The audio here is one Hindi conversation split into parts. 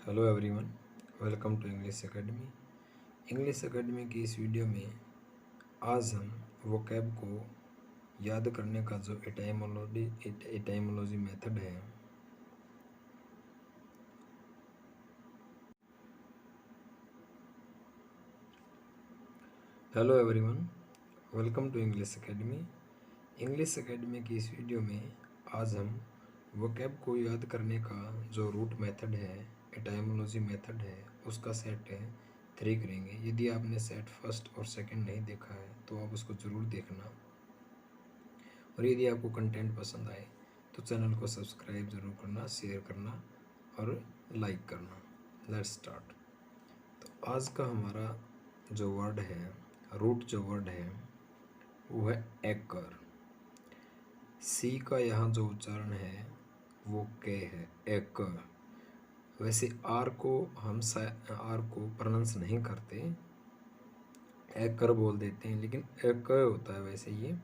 Hello everyone, welcome to English Academy. English Academy की इस वीडियो में आज हम वोकैब को याद करने का जो एटाइमोलॉजी मेथड है hello everyone, welcome to English Academy. English Academy की इस वीडियो में आज हम वोकैब को याद करने का जो रूट मेथड है, एटाइमोलॉजी मेथड है, उसका सेट 3 करेंगे। यदि आपने सेट फर्स्ट और सेकंड नहीं देखा है तो आप उसको ज़रूर देखना, और यदि आपको कंटेंट पसंद आए तो चैनल को सब्सक्राइब ज़रूर करना, शेयर करना और लाइक करना। Let's start. तो आज का हमारा जो वर्ड है, रूट जो वर्ड है वो है एकर। सी का यहाँ जो उच्चारण है वो के है, एकर। वैसे आर को हम आर को प्रोनाउंस नहीं करते, एकर बोल देते हैं, लेकिन एक होता है वैसे ये।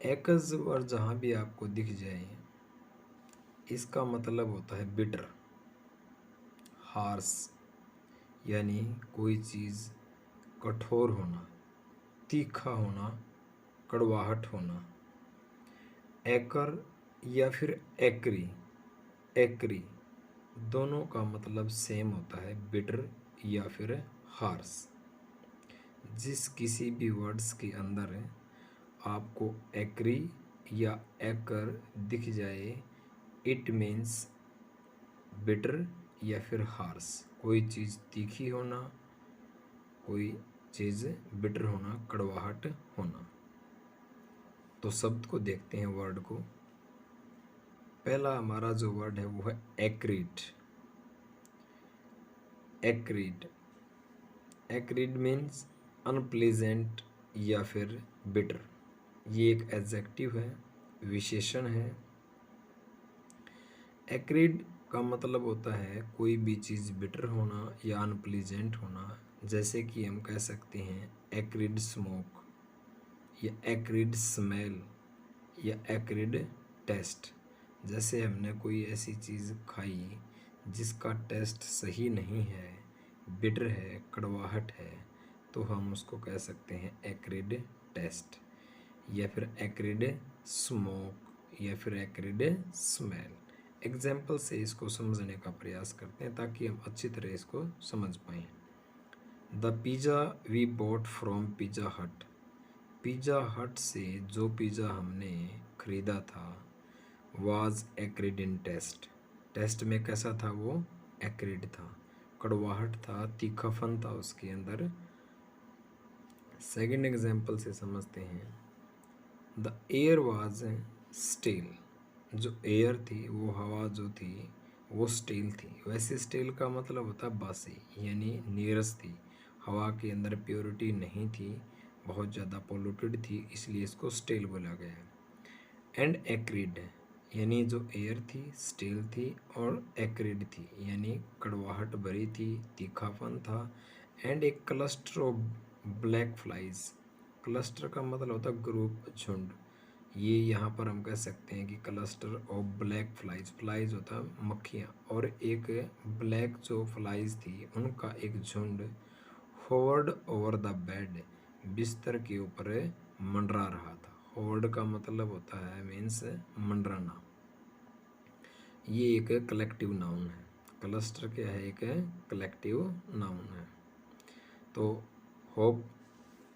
एकज वर्ड जहाँ भी आपको दिख जाए इसका मतलब होता है बिटर, हार्श, यानी कोई चीज़ कठोर होना, तीखा होना, कड़वाहट होना। एकर या फिर एकरी, एकरी दोनों का मतलब सेम होता है, बिटर या फिर हार्श। जिस किसी भी वर्ड्स के अंदर आपको एकरी या एकर दिख जाए, इट मीन्स बिटर या फिर हार्श। कोई चीज़ तीखी होना, कोई चीज़ बिटर होना, कड़वाहट होना। तो शब्द को देखते हैं, वर्ड को। पहला हमारा जो वर्ड है वो है acrid. Acrid, acrid means unpleasant या फिर बिटर। ये एक एडजेक्टिव है, विशेषण है। एक्रीड का मतलब होता है कोई भी चीज़ बिटर होना या अनप्लीजेंट होना। जैसे कि हम कह सकते हैं एक्रीड स्मोक, या एक्रीड स्मेल, या एक्रीड टेस्ट। जैसे हमने कोई ऐसी चीज़ खाई जिसका टेस्ट सही नहीं है, बिटर है, कड़वाहट है, तो हम उसको कह सकते हैं एक्रीड टेस्ट, या फिर एक्रीड स्मोक, या फिर एक्रीड स्मेल। एग्जाम्पल से इसको समझने का प्रयास करते हैं ताकि हम अच्छी तरह इसको समझ पाएँ। The pizza we bought from Pizza Hut. Pizza Hut से जो पिज़्ज़ा हमने ख़रीदा था was acrid in taste. Taste में कैसा था वो? एक्रिड था, कड़वाहट था, तीखापन था उसके अंदर। सेकंड एग्जाम्पल से समझते हैं। The air was steel. जो एयर थी, वो हवा जो थी वो स्टील थी। वैसे स्टील का मतलब होता है बासी, यानी नीरस थी, हवा के अंदर प्योरिटी नहीं थी, बहुत ज़्यादा पोल्यूटेड थी, इसलिए इसको स्टील बोला गया है। एंड एक्रिड, यानी जो एयर थी स्टील थी और एक्रिड थी, यानी कड़वाहट भरी थी, तीखापन था। एंड एक cluster of black flies. Cluster का मतलब होता है ग्रुप, झुंड। ये यहाँ पर हम कह सकते हैं कि cluster of black flies. Flies होता है मक्खियाँ, और एक ब्लैक जो फ्लाइज थी उनका एक झुंड होवर्ड ओवर द बेड, बिस्तर के ऊपर मंडरा रहा था। होवर्ड का मतलब होता है मीन्स मंडराना। ये एक कलेक्टिव नाउन है। क्लस्टर क्या है? एक कलेक्टिव नाउन है। तो होप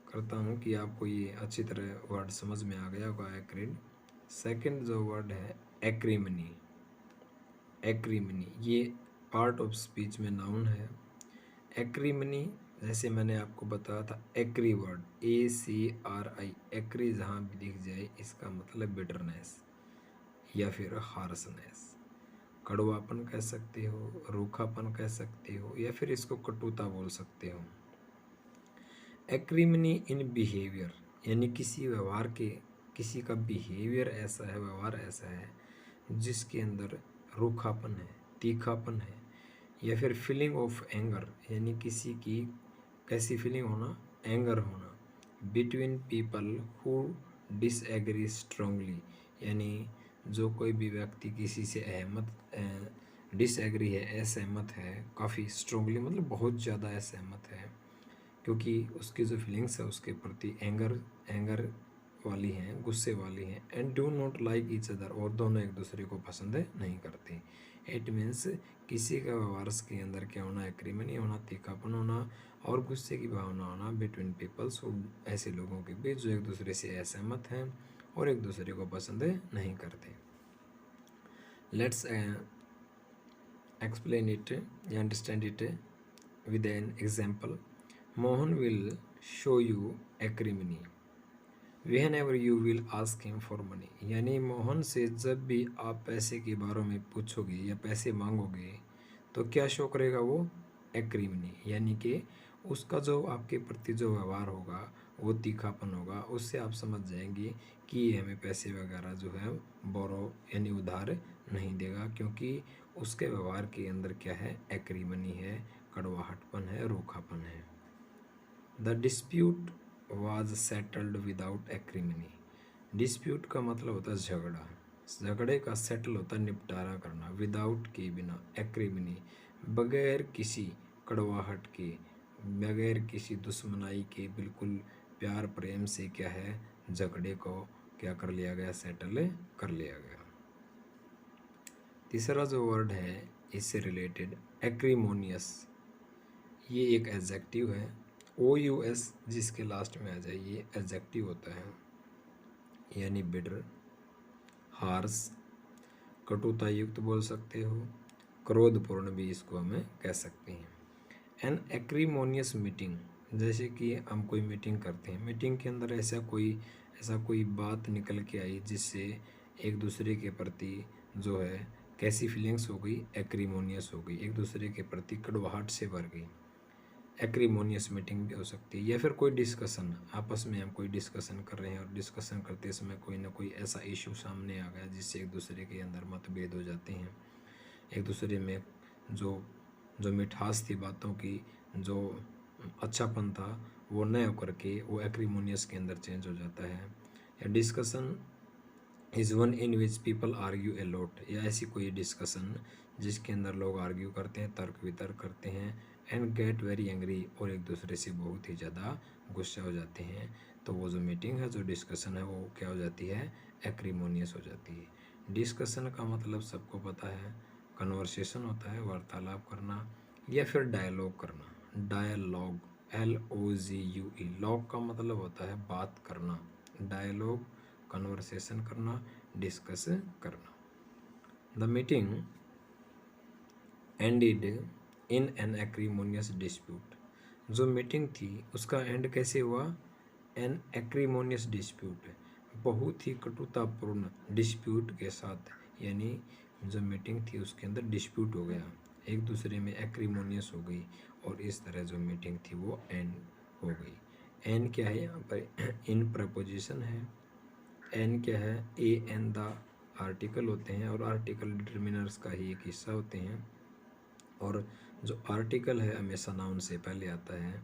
करता हूँ कि आपको ये अच्छी तरह वर्ड समझ में आ गया होगा, एक्रिड। सेकंड जो वर्ड है एक्रीमनी। एक्रीमनी ये पार्ट ऑफ स्पीच में नाउन है। एक्रीमनी, जैसे मैंने आपको बताया था, एक्री वर्ड, ACRI, एक्री जहाँ भी दिख जाए इसका मतलब बिटरनेस या फिर हार्सनेस। कड़वापन कह सकते हो, रूखापन कह सकते हो, या फिर इसको कटुता बोल सकते हो। एक्रीमनी इन बिहेवियर, यानी किसी व्यवहार के, किसी का बिहेवियर ऐसा है, व्यवहार ऐसा है जिसके अंदर रूखापन है, तीखापन है, या फिर फीलिंग ऑफ एंगर, यानी किसी की कैसी फीलिंग होना? एंगर होना। Between people who disagree strongly, यानी जो कोई भी व्यक्ति किसी से डिसएग्री है, असहमत है, काफ़ी स्ट्रोंगली मतलब बहुत ज़्यादा असहमत है, क्योंकि उसकी जो फीलिंग्स है उसके प्रति एंगर वाली हैं, गुस्से वाली हैं। And do not like each other, और दोनों एक दूसरे को पसंद नहीं करते। इट मीन्स किसी का व्यवहार के अंदर क्या होना, एक्रीमनी होना, तीखापन होना और गुस्से की भावना होना बिटवीन पीपल्स, ऐसे लोगों के बीच जो एक दूसरे से असहमत हैं और एक दूसरे को पसंद नहीं करते। Let's explain it, understand it with an example. Mohan will show you acrimony whenever you will ask him for money. यानी मोहन से जब भी आप पैसे के बारे में पूछोगे या पैसे मांगोगे तो क्या शो करेगा वो, एक्रीमनी, यानी कि उसका जो आपके प्रति जो व्यवहार होगा वो तीखापन होगा। उससे आप समझ जाएंगे कि ये हमें पैसे वगैरह जो है बोरो यानी उधार नहीं देगा, क्योंकि उसके व्यवहार के अंदर क्या है, एक्रीमनी है, कड़वाहटपन है, रूखापन है। The dispute was settled without acrimony. Dispute का मतलब होता है झगड़ा, झगड़े का सेटल होता है निपटारा करना, विदाउट के बिना, एक्रीमनी बगैर किसी कड़वाहट के, बगैर किसी दुश्मनाई के, बिल्कुल प्यार प्रेम से क्या है, झगड़े को क्या कर लिया गया, सेटल कर लिया गया। तीसरा जो वर्ड है इससे रिलेटेड, एक्रीमोनियस, ये एक एडजेक्टिव है। OUS जिसके लास्ट में आ जाए ये एडजेक्टिव होता है, यानी बिटर, हार्श, कटुता युक्त बोल सकते हो, क्रोधपूर्ण भी इसको हमें कह सकते हैं। एन एक्रीमोनियस मीटिंग, जैसे कि हम कोई मीटिंग करते हैं, मीटिंग के अंदर ऐसा कोई बात निकल के आई जिससे एक दूसरे के प्रति जो है कैसी फीलिंग्स हो गई, एक्रीमोनियस हो गई, एक दूसरे के प्रति कड़वाहट से भर गई। एक्रीमोनियस मीटिंग भी हो सकती है। या फिर कोई डिस्कशन, आपस में हम कोई डिस्कशन कर रहे हैं और डिस्कशन करते समय कोई ना कोई ऐसा इशू सामने आ गया जिससे एक दूसरे के अंदर मतभेद हो जाते हैं, एक दूसरे में जो जो मिठास थी बातों की, जो अच्छापन था वो न होकर के वो एक्रीमोनियस के अंदर चेंज हो जाता है। या discussion is one in which people argue a lot, या ऐसी कोई डिस्कशन जिसके अंदर लोग आर्ग्यू करते हैं, तर्क वितर्क करते हैं, एंड गेट वेरी एंग्री, और एक दूसरे से बहुत ही ज़्यादा गुस्सा हो जाते हैं, तो वो जो मीटिंग है, जो डिस्कशन है, वो क्या हो जाती है, एक्रीमोनियस हो जाती है। डिस्कशन का मतलब सबको पता है, कन्वर्सेशन होता है, वार्तालाप करना या फिर डायलॉग करना। डायलॉग, LOGUE, लॉग का मतलब होता है बात करना, डायलॉग कन्वर्सेशन करना, डिस्कस करना। The meeting ended in an acrimonious dispute, जो मीटिंग थी उसका एंड कैसे हुआ, एन एक्रीमोनियस डिस्प्यूट, बहुत ही कटुतापूर्ण डिस्प्यूट के साथ, यानी जो मीटिंग थी उसके अंदर डिस्प्यूट हो गया, एक दूसरे में एक्रीमोनियस हो गई, और इस तरह जो मीटिंग थी वो एंड हो गई। एन क्या है यहाँ पर, इन प्रपोजिशन है। एन क्या है, AN द आर्टिकल होते हैं, और आर्टिकल डिटर्मिनर्स का ही एक हिस्सा होते हैं, और जो आर्टिकल है हमेशा नाउन से पहले आता है,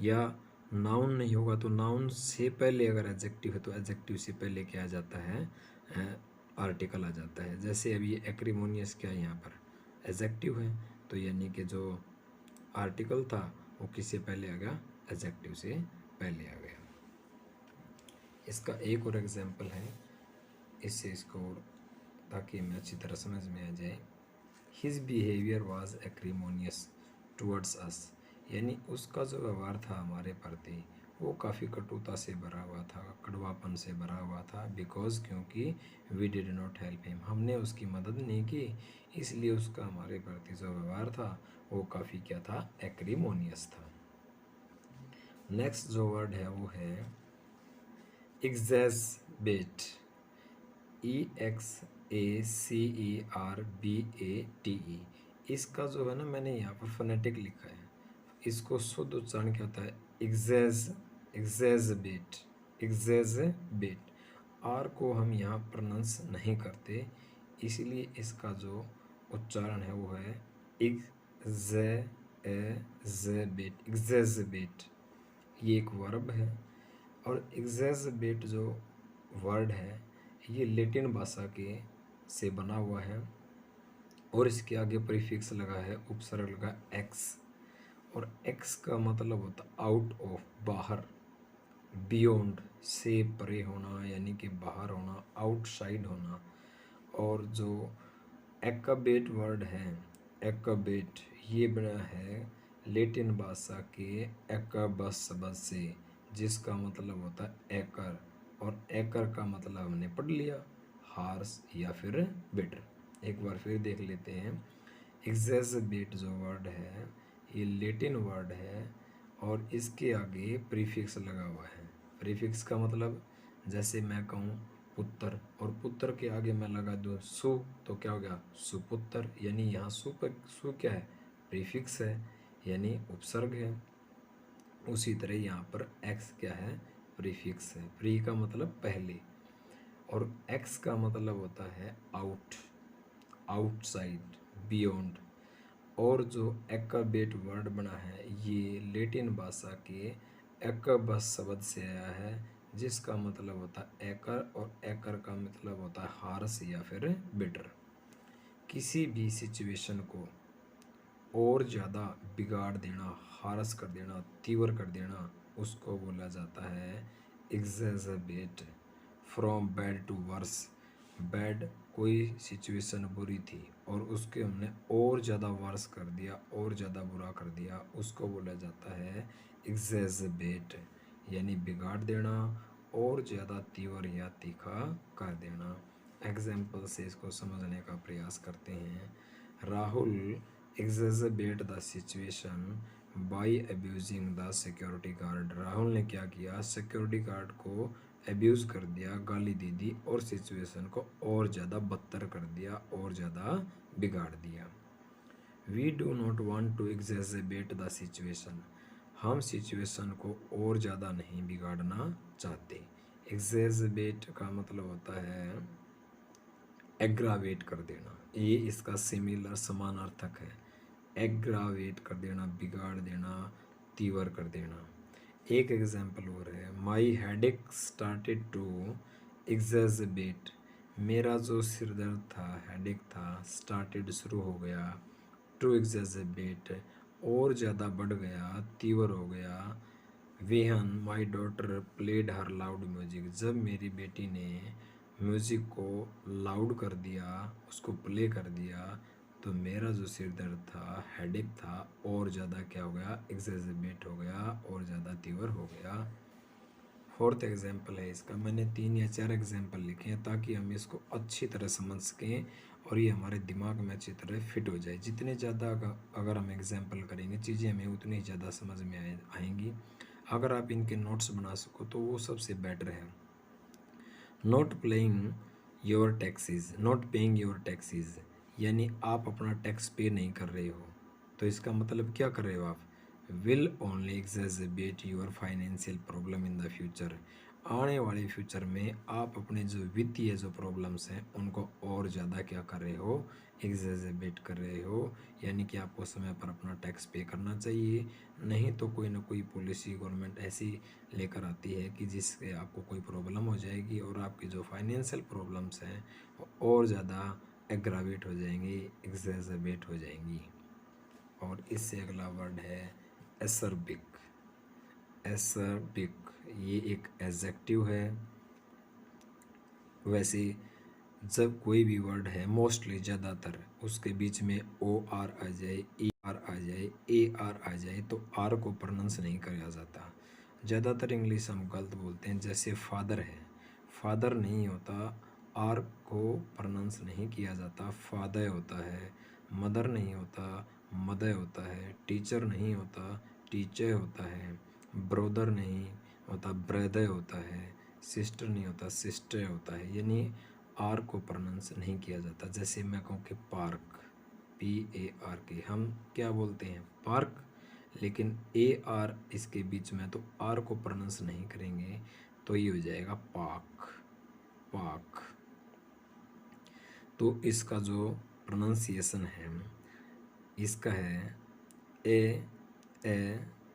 या नाउन नहीं होगा तो नाउन से पहले, अगर एडजेक्टिव है तो एडजेक्टिव से पहले क्या आ जाता है, आर्टिकल आ जाता है। जैसे अभी एक्रीमोनियस क्या है यहाँ पर, एडजेक्टिव है, तो यानी कि जो आर्टिकल था वो किससे पहले आ गया, एडजेक्टिव से पहले आ गया। इसका एक और एग्जाम्पल है, इससे इसको ताकि हमें अच्छी तरह समझ में आ जाए। His behaviour was acrimonious towards us, यानी उसका जो व्यवहार था हमारे प्रति वो काफ़ी कटुता से भरा हुआ था, कड़वापन से भरा हुआ था, बिकॉज क्योंकि we did not help him, हमने उसकी मदद नहीं की, इसलिए उसका हमारे प्रति जो व्यवहार था वो काफ़ी क्या था, एक्रीमोनियस था। नेक्स्ट जो वर्ड है वो है एग्जैस्पेरेट, EXACERBATE। इसका जो है ना, मैंने यहाँ पर फोनेटिक लिखा है, इसको शुद्ध उच्चारण क्या होता है, एग्जैस्पेरेट, एग्जैस्पेरेट। आर को हम यहाँ प्रोनाउंस नहीं करते, इसलिए इसका जो उच्चारण है वो है एग्जैस्पेरेट, एग्जैस्पेरेट। ये एक वर्ब है, और एग्जैस्पेरेट जो वर्ड है ये लैटिन भाषा के से बना हुआ है, और इसके आगे प्रीफिक्स लगा है, उपसर्ग लगा एक्स, और एक्स का मतलब होता आउट ऑफ, बाहर, बियॉन्ड से परे होना यानी कि बाहर होना, आउटसाइड होना। और जो एक्काबेट वर्ड है, एक्काबेट, ये बना है लेटिन भाषा के एक्काबस शब्द से, जिसका मतलब होता है एकर, और एकर का मतलब हमने पढ़ लिया, हार्स या फिर बिटर। एक बार फिर देख लेते हैं। एग्जैजर्बेट जो वर्ड है ये लेटिन वर्ड है, और इसके आगे प्रीफिक्स लगा हुआ है। प्रीफिक्स का मतलब, जैसे मैं कहूँ पुत्र, और पुत्र के आगे मैं लगा दूँ सु, तो क्या हो गया सुपुत्र, यानी यहाँ सु पर, सु क्या है, प्रीफिक्स है यानी उपसर्ग है। उसी तरह यहाँ पर एक्स क्या है, प्रीफिक्स है। प्री का मतलब पहले, और एक्स का मतलब होता है आउट, आउटसाइड, बियॉन्ड। और जो एक्काबेट वर्ड बना है ये लेटिन भाषा के एक्काबस शब्द से आया है, जिसका मतलब होता है एकर, और एकर का मतलब होता है हार्श या फिर बिटर। किसी भी सिचुएशन को और ज़्यादा बिगाड़ देना, हार्श कर देना, तीव्र कर देना, उसको बोला जाता है exacerbate. From bad to worse, bad कोई सिचुएशन बुरी थी और उसके हमने और ज़्यादा वर्स कर दिया, और ज़्यादा बुरा कर दिया, उसको बोला जाता है एग्जैजर्बेट, यानी बिगाड़ देना और ज़्यादा तीव्र या तीखा कर देना। एग्जाम्पल से इसको समझने का प्रयास करते हैं। Rahul exacerbate the situation by abusing the security guard. Rahul ने क्या किया, सिक्योरिटी गार्ड को अब्यूज़ कर दिया, गाली दे दी, और सिचुएशन को और ज़्यादा बदतर कर दिया, और ज़्यादा बिगाड़ दिया। We do not want to exacerbate the situation, हम सिचुएशन को और ज़्यादा नहीं बिगाड़ना चाहते। एग्जैजर्बेट का मतलब होता है एग्रावेट कर देना, ये इसका सिमिलर समानार्थक है। एग्रावेट कर देना, बिगाड़ देना, तीव्र कर देना। एक एग्जाम्पल और है, माई हेडेक स्टार्टेड टू एग्जैजर्बेट, मेरा जो सिर दर्द था, हेडेक था, स्टार्टेड शुरू हो गया, टू एग्जैजर्बेट और ज़्यादा बढ़ गया, तीव्र हो गया। वेहन my daughter played her loud music, जब मेरी बेटी ने म्यूज़िक को लाउड कर दिया, उसको प्ले कर दिया, तो मेरा जो सिर दर्द था, हेडेक था, और ज़्यादा क्या हो गया, एग्जैजर्बेट हो गया, और ज़्यादा तीव्र हो गया। फोर्थ एग्जाम्पल है इसका, मैंने 3 या 4 एग्जाम्पल लिखे हैं ताकि हम इसको अच्छी तरह समझ सकें और ये हमारे दिमाग में अच्छी तरह फिट हो जाए। जितने ज़्यादा अगर हम एग्जाम्पल करेंगे, चीज़ें हमें उतनी ही ज़्यादा समझ में आएंगी। अगर आप इनके नोट्स बना सको तो वो सबसे बेटर है। Not playing your taxis, not paying your taxis, यानी आप अपना टैक्स पे नहीं कर रहे हो, तो इसका मतलब क्या कर रहे हो आप, will only exacerbate your financial problem in the future, आने वाले फ्यूचर में आप अपने जो वित्तीय जो प्रॉब्लम्स हैं उनको और ज़्यादा क्या कर रहे हो, एग्जैजर्बेट कर रहे हो। यानी कि आपको समय पर अपना टैक्स पे करना चाहिए, नहीं तो कोई ना कोई पॉलिसी गवर्नमेंट ऐसी लेकर आती है कि जिससे आपको कोई प्रॉब्लम हो जाएगी और आपकी जो फाइनेंशियल प्रॉब्लम्स हैं वो और ज़्यादा एग्रावेट हो जाएंगी, एग्जैजर्बेट हो जाएंगी। और इससे अगला वर्ड है एसर्बिक। एसर्बिक ये एक एडजेक्टिव है। वैसे जब कोई भी वर्ड है, मोस्टली ज़्यादातर उसके बीच में ओ आर आ जाए, ई आर आ जाए, ए आर आ जाए, तो आर को प्रोनाउंस नहीं किया जाता। ज़्यादातर इंग्लिश हम गलत बोलते हैं, जैसे फादर है, फादर नहीं होता, आर को प्रोनाउंस नहीं किया जाता, फादर होता है। मदर नहीं होता, मदर होता है। टीचर नहीं होता, टीचर होता है। ब्रदर नहीं होता, ब्रदर होता है। सिस्टर नहीं होता, सिस्टर होता है। यानी आर को प्रोनाउंस नहीं किया जाता। जैसे मैं कहूँ कि पार्क, PARK, हम क्या बोलते हैं पार्क, लेकिन AR इसके बीच में, तो आर को प्रोनाउंस नहीं करेंगे तो ये हो जाएगा पाक, पाक। तो इसका जो प्रोनाउंसिएशन है इसका है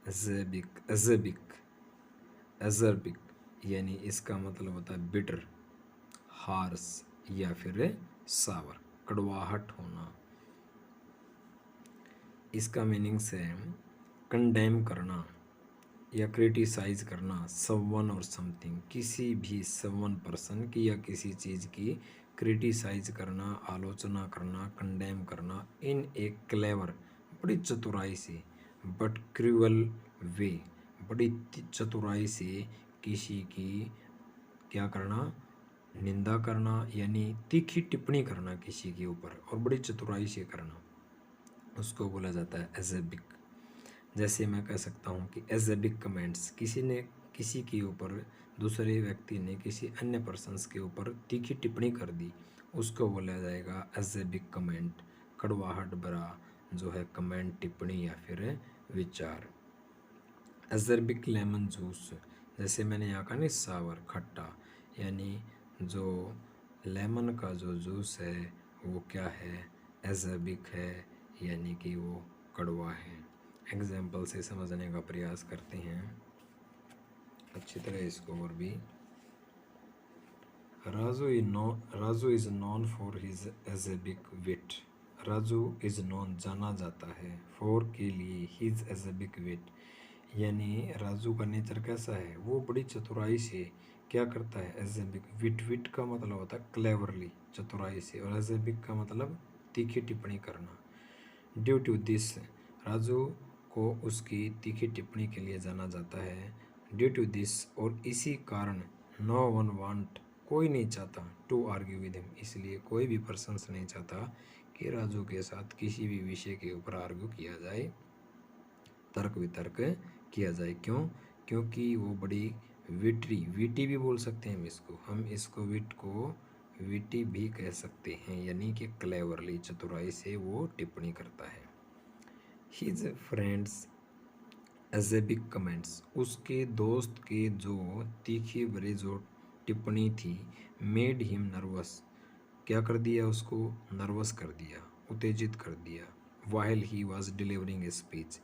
एज़ेबिक, एज़ेबिक, एज़र्बिक, यानी इसका मतलब होता है बिटर, हार्स या फिर सावर, कड़वाहट होना। इसका मीनिंग्स है कंडेम करना या क्रिटिसाइज करना समवन और समथिंग, किसी भी समवन पर्सन की या किसी चीज़ की क्रिटिसाइज करना, आलोचना करना, कंडेम करना इन एक क्लेवर, बड़ी चतुराई से, बट क्रूअल वे, बड़ी चतुराई से किसी की क्या करना, निंदा करना यानी तीखी टिप्पणी करना किसी के ऊपर और बड़ी चतुराई से करना, उसको बोला जाता है एजेबिक। जैसे मैं कह सकता हूँ कि एजेबिक कमेंट्स, किसी ने किसी के ऊपर, दूसरे व्यक्ति ने किसी अन्य पर्सन्स के ऊपर तीखी टिप्पणी कर दी, उसको बोला जाएगा एजेबिक कमेंट, कड़वाहट भरा जो है कमेंट, टिप्पणी या फिर विचार। एजेबिक लेमन जूस, जैसे मैंने यहाँ कहा नहीं सावर, खट्टा, यानी जो लेमन का जो जूस है वो क्या है, एजेबिक है, यानी कि वो कड़वा है। एग्जाम्पल से समझने का प्रयास करते हैं अच्छी तरह इसको। और भी Raju is known for his acerbic wit, Raju is known जाना जाता है, फॉर के लिए, हिज एजेबिक विट, यानी राजू का नेचर कैसा है, वो बड़ी चतुराई से क्या करता है, एजेबिक, विट का मतलब होता है क्लेवरली, चतुराई से, और एजेबिक का मतलब तीखी टिप्पणी करना। ड्यू टू दिस, राजू को उसकी तीखी टिप्पणी के लिए जाना जाता है। ड्यू टू दिस, और इसी कारण, नो वन वांट, कोई नहीं चाहता, टू आर्ग्यू विद हिम, इसलिए कोई भी पर्सन नहीं चाहता कि राजू के साथ किसी भी विषय के ऊपर आर्ग्यू किया जाए, तर्क वितर्क किया जाए। क्यों? क्योंकि वो बड़ी वीटी भी बोल सकते हैं हम इसको विट को वीटी भी कह सकते हैं, यानी कि क्लेवरली, चतुराई से वो टिप्पणी करता है। हिज फ्रेंड्स एजेबिक कमेंट्स, उसके दोस्त के जो तीखे भरे जो टिप्पणी थी, मेड हिम नर्वस, क्या कर दिया, उसको नर्वस कर दिया, उत्तेजित कर दिया। While he was delivering a speech,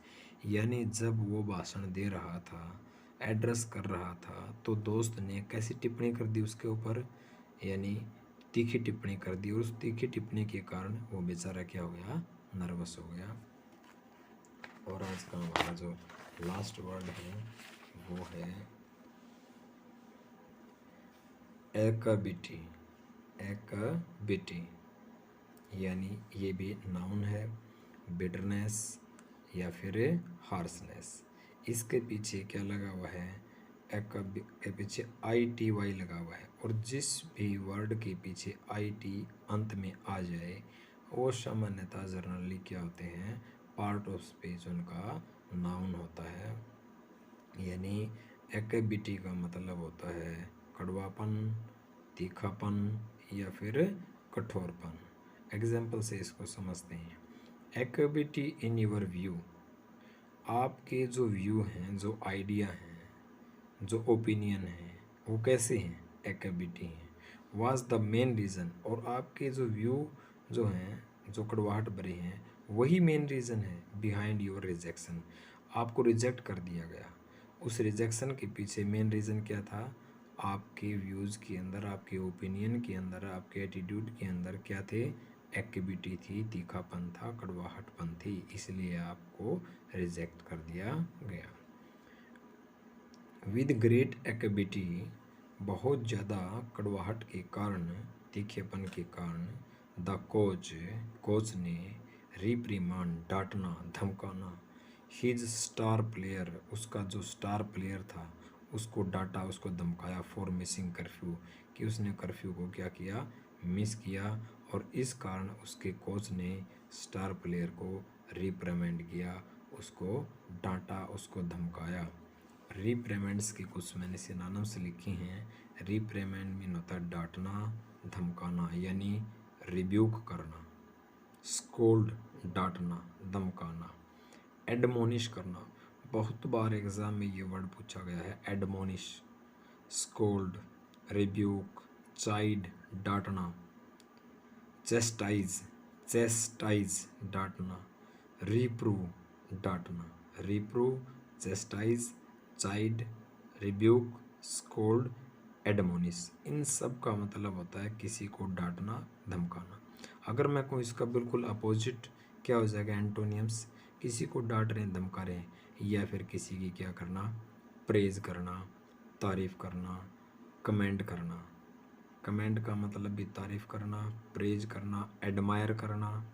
यानी जब वो भाषण दे रहा था, एड्रेस कर रहा था, तो दोस्त ने कैसी टिप्पणी कर दी उसके ऊपर, यानी तीखी टिप्पणी कर दी, और उस तीखी टिप्पणी के कारण वो बेचारा क्या हो गया, नर्वस हो गया। और आज का हमारा जो लास्ट वर्ड है वो है एकबिटी, एकबिटी, यानी ये भी नाउन है, बिटरनेस या फिर हार्सनेस। इसके पीछे क्या लगा हुआ है, एक के पीछे ITY लगा हुआ है, और जिस भी वर्ड के पीछे IT अंत में आ जाए वो सामान्यतः जनरली क्या होते हैं, पार्ट ऑफ स्पीच उनका नाउन होता है। यानी एकबिटी का मतलब होता है कड़वापन, तीखापन या फिर कठोरपन। एग्जाम्पल से इसको समझते हैं। एकबिटी इन योर व्यू, आपके जो व्यू हैं, जो आइडिया हैं, जो ओपिनियन हैं, वो कैसे हैं, एकबिटी हैं। वाज द मेन रीज़न, और आपके जो व्यू जो हैं, जो कड़वाहट भरे हैं, वही मेन रीज़न है बिहाइंड योर रिजेक्शन, आपको रिजेक्ट कर दिया गया। उस रिजेक्शन के पीछे मेन रीज़न क्या था, आपके व्यूज़ के अंदर, आपके ओपिनियन के अंदर, आपके एटीट्यूड के अंदर क्या थे, एक्टिविटी थी, तीखापन था, कड़वाहटपन थी, इसलिए आपको रिजेक्ट कर दिया गया। विद ग्रेट एक्टिविटी, बहुत ज़्यादा कड़वाहट के कारण, तीखेपन के कारण, द कोच ने रिप्रीमांड, डांटना, धमकाना, हिज स्टार प्लेयर, उसका जो स्टार प्लेयर था उसको डांटा, उसको धमकाया, फॉर मिसिंग कर्फ्यू, कि उसने कर्फ्यू को क्या किया, मिस किया, और इस कारण उसके कोच ने स्टार प्लेयर को रिप्रीमेंड किया, उसको डांटा, उसको धमकाया। रिप्रेमेंड्स की कुछ मैंने सिनोनिम्स लिखी हैं। रिप्रेमेंड मीन होता है डांटना, धमकाना, यानी रिब्यूक करना। स्कोल्ड, डांटना, धमकाना। एडमोनिश करना, बहुत बार एग्जाम में ये वर्ड पूछा गया है, एडमोनिश। स्कोल्ड, रिब्यूक, चाइड, डांटना। चेस्टाइज, डांटना। रिप्रूव, डांटना। Reprove, chastise, chide, rebuke, scold, admonish, इन सब का मतलब होता है किसी को डांटना, धमकाना। अगर मैं कहूँ इसका बिल्कुल अपोजिट क्या हो जाएगा, एंटोनियम्स, किसी को डांट रहे हैं, धमका रहे हैं, या फिर किसी की क्या करना, प्रेज करना, तारीफ़ करना, कमेंट करना। कमेंट का मतलब भी तारीफ़ करना, प्रेज करना, एडमायर करना,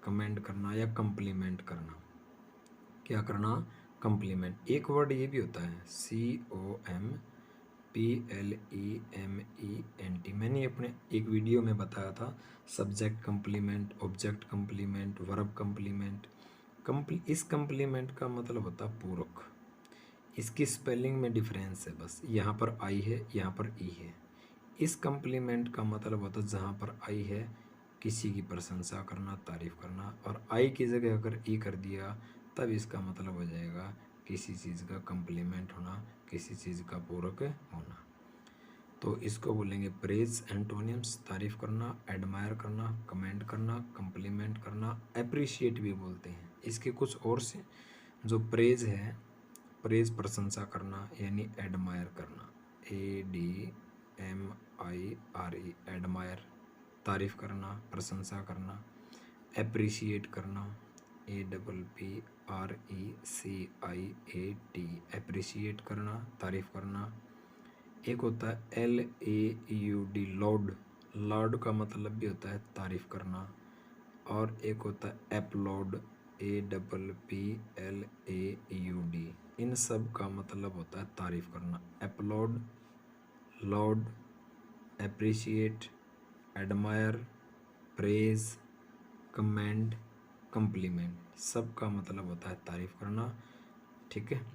कमेंट करना या कम्प्लीमेंट करना। क्या करना, कम्प्लीमेंट। एक वर्ड ये भी होता है COMPLEMENT। मैंने अपने एक वीडियो में बताया था, subject complement, object complement, verb complement. इस कम्प्लीमेंट का मतलब होता है पूरक। इसकी स्पेलिंग में डिफरेंस है बस, यहाँ पर आई है, यहाँ पर ई है। इस कम्प्लीमेंट का मतलब होता है जहाँ पर आई है किसी की प्रशंसा करना, तारीफ़ करना, और आई की जगह अगर ई कर दिया तब इसका मतलब हो जाएगा किसी चीज़ का कम्प्लीमेंट होना, किसी चीज़ का पूरक होना। तो इसको बोलेंगे प्रेज। एंटोनिम्स, तारीफ़ करना, एडमायर करना, कमेंट करना, कम्प्लीमेंट करना, अप्रिशिएट भी बोलते हैं। इसके कुछ और से जो प्रेज है, प्रेज प्रशंसा करना यानी एडमायर करना, ADMIRE, एडमायर तारीफ़ करना, प्रशंसा करना। अप्रिशिएट करना, APPRECIAT, अप्रिशिएट करना, तारीफ़ करना। एक होता है LAUD, लॉर्ड। लॉर्ड का मतलब भी होता है तारीफ़ करना। और एक होता है अपलोड, APPLAUD। इन सब का मतलब होता है तारीफ़ करना। Upload, Lord, appreciate, admire, praise, comment, complement, सब का मतलब होता है तारीफ़ करना। ठीक है।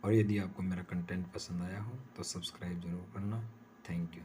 और यदि आपको मेरा कंटेंट पसंद आया हो तो सब्सक्राइब ज़रूर करना। Thank you.